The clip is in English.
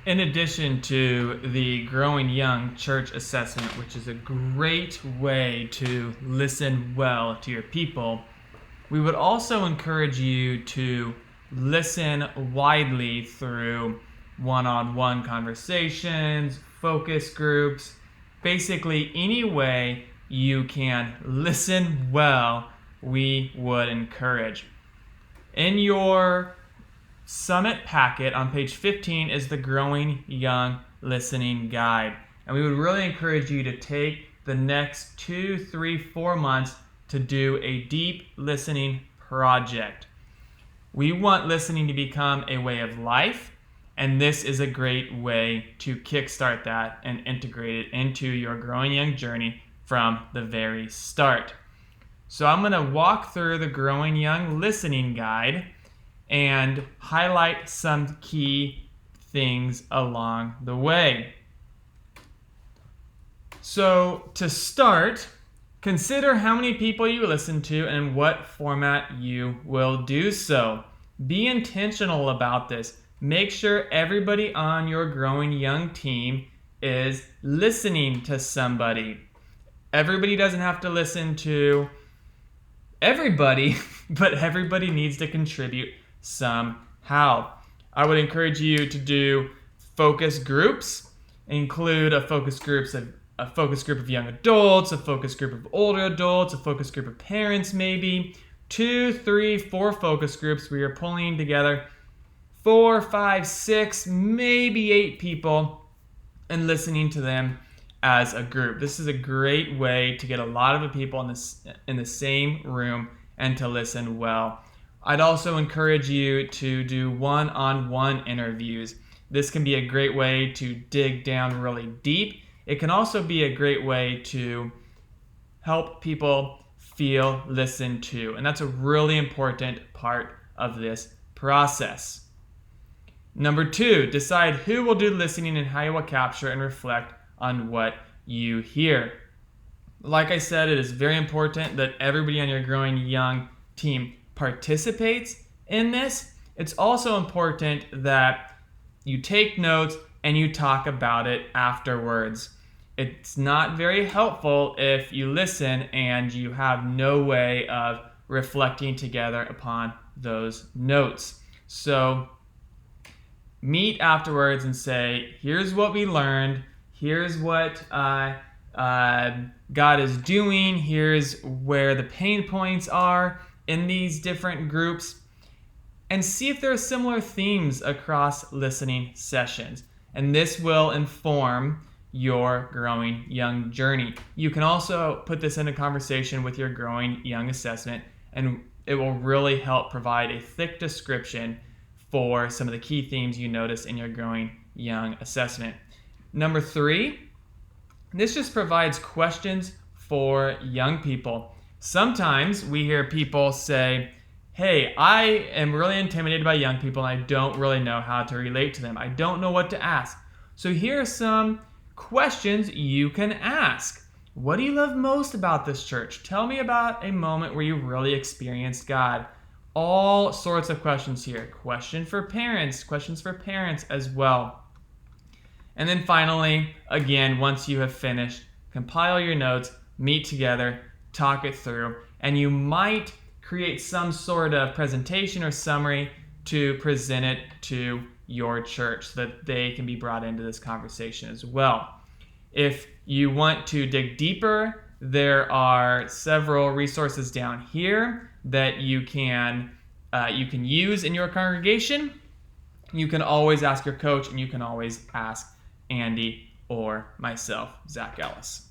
In addition to the Growing Young Church Assessment, which is a great way to listen well to your people, we would also encourage you to listen widely through one-on-one conversations, focus groups, basically any way you can listen well, we would encourage. In your Summit packet on page 15 is the Growing Young Listening Guide. And we would really encourage you to take the next 2, 3, 4 months to do a deep listening project. We want listening to become a way of life, and this is a great way to kickstart that and integrate it into your Growing Young journey from the very start. So I'm going to walk through the Growing Young Listening Guide and highlight some key things along the way. So to start, consider how many people you listen to and what format you will do so. Be intentional about this. Make sure everybody on your Growing Young team is listening to somebody. Everybody doesn't have to listen to everybody, but everybody needs to contribute somehow. I would encourage you to do focus groups. Include a focus group of young adults, a focus group of older adults, a focus group of parents maybe, 2, 3, 4 focus groups where you're pulling together 4, 5, 6, maybe 8 people and listening to them as a group. This is a great way to get a lot of the people in the same room and to listen well. I'd also encourage you to do one-on-one interviews. This can be a great way to dig down really deep. It can also be a great way to help people feel listened to, and that's a really important part of this process. Number 2, decide who will do listening and how you will capture and reflect on what you hear. Like I said, it is very important that everybody on your Growing Young team participates in this. It's also important that you take notes and you talk about it afterwards. It's not very helpful if you listen and you have no way of reflecting together upon those notes. So meet afterwards and say, here's what we learned, here's what God is doing, here's where the pain points are in these different groups, and see if there are similar themes across listening sessions. And this will inform your Growing Young journey. You can also put this in a conversation with your Growing Young assessment, and it will really help provide a thick description for some of the key themes you notice in your Growing Young assessment. Number 3, this just provides questions for young people. Sometimes we hear people say, hey, I am really intimidated by young people and I don't really know how to relate to them. I don't know what to ask. So here are some questions you can ask. What do you love most about this church? Tell me about a moment where you really experienced God. All sorts of questions here. Questions for parents as well. And then finally, again, once you have finished, compile your notes, meet together, talk it through, and you might create some sort of presentation or summary to present it to your church so that they can be brought into this conversation as well. If you want to dig deeper, there are several resources down here that you can use in your congregation. You can always ask your coach, and you can always ask Andy or myself, Zach Ellis.